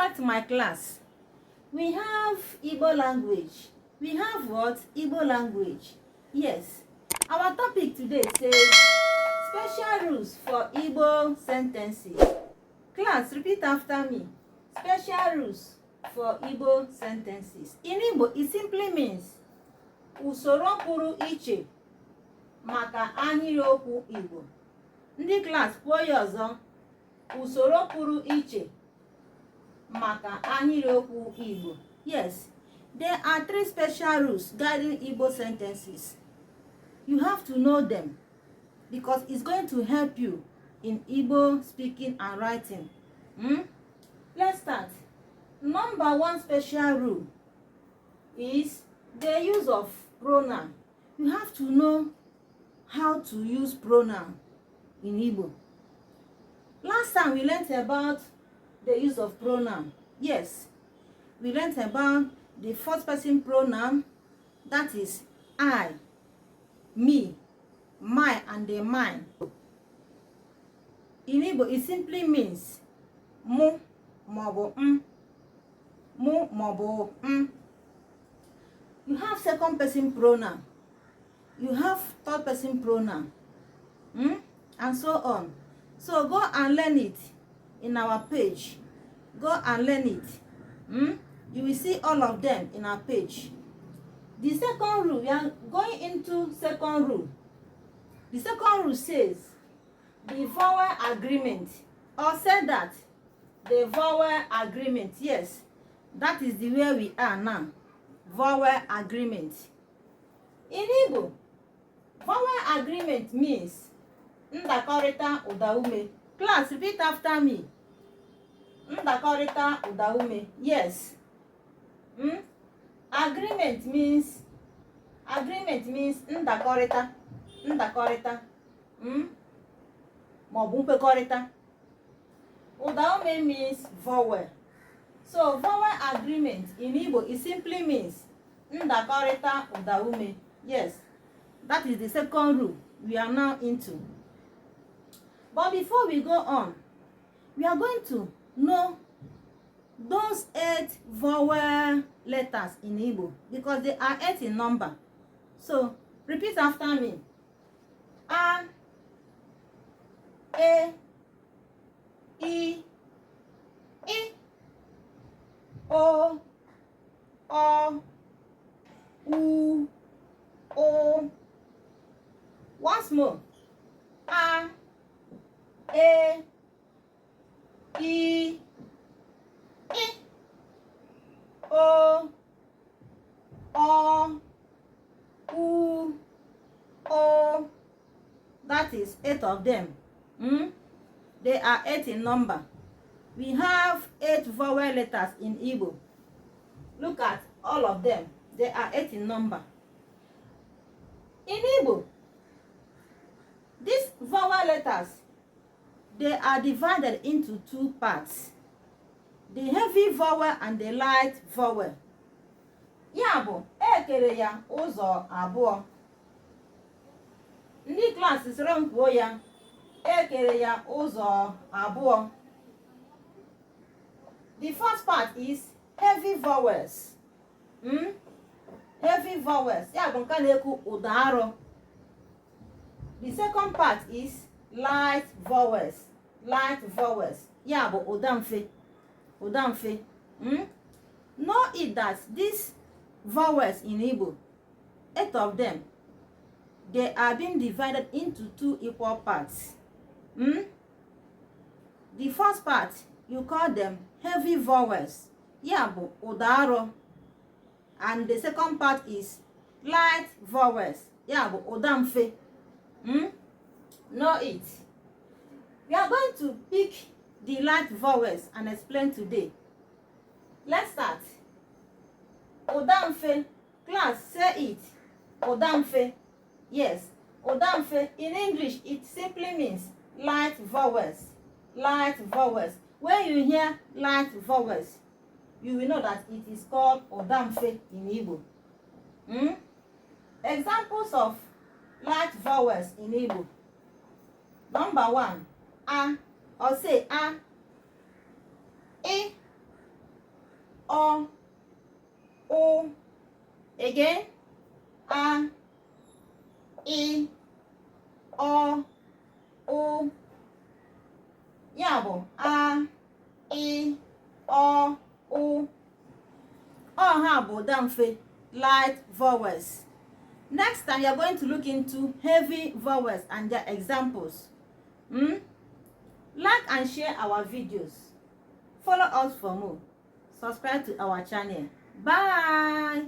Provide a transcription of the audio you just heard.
back to my class. We have Igbo language. We have what? Igbo language. Yes. Our topic today says special rules for Igbo sentences. Class, repeat after me. Special rules for Igbo sentences. In Igbo, it simply means usoro pụrụ iche maka ahịrịokwu Igbo. Ndị class kwuo ya ọzọ. Usoro pụrụ iche maka ahịrịokwu Igbo. Yes, there are 3 special rules guiding Igbo sentences. You have to know them because it's going to help you in Igbo speaking and writing. Let's start. Number 1 special rule is the use of pronoun. You have to know how to use pronoun in Igbo. Last time we learned about the use of pronoun. Yes, we learned about the first person pronoun, that is I, me, my, and the mine. In Igbo, it simply means mu maọbụ mu maọbụ You have second person pronoun. You have third person pronoun. And so on. So go and learn it in our page. Go and learn it. You will see all of them in our page. The second rule, we are going into second rule. The second rule says the vowel agreement, or said that the vowel agreement. Yes, that is the way we are now. Vowel agreement. In Igbo, vowel agreement means ndakọrịta ụdaume. Class, repeat after me. Ndakọrịta ụdaume. Yes. Agreement means ndakọrịta. Ndakọrịta. Maọbụ nkwekọrịta. Ụdaume means vowel. So vowel agreement in Igbo, it simply means ndakọrịta ụdaume. Yes. That is the second rule we are now into. But before we go on, we are going to know those 8 vowel letters in Igbo because they are 8 in number. So repeat after me. A, E, I, O, U, O. Once more. A, E, I, O, U, O. That is 8 of them. They are 8 in number. We have 8 vowel letters in Igbo. Look at all of them. They are 8 in number. In Igbo, these vowel letters, they are divided into 2 parts. The heavy vowel and the light vowel. Ya bụ, ekere ya ụzọ abụọ. Ndị klaasị soro m kwuo ya, ekere ya ụzọ abụọ. The first part is heavy vowels. Heavy vowels. Ya bụ nke na-ekwu ụda arọ. The second part is light vowels. Light vowels. Ya bụ ụda mfe. Ụda mfe. Know it that these vowels in Igbo, 8 of them, they are being divided into 2 equal parts. The first part, you call them heavy vowels. Ya bụ ụda arọ. And the second part is light vowels. Ya bụ ụda mfe. Know it. We are going to pick the light vowels and explain today. Let's start. Ụda mfe. Class, say it. Ụda mfe. Yes. Ụda mfe. In English, it simply means light vowels. Light vowels. When you hear light vowels, you will know that it is called ụda mfe in Igbo. Examples of light vowels in Igbo. Number 1, A, or say A, I, o, o. Again, a, I, o, o. Ya bụ a, I, o, o. All ha bụ ụda mfe, light vowels. Next time, you are going to look into heavy vowels and their examples. Like and share our videos. Follow us for more. Subscribe to our channel. Bye.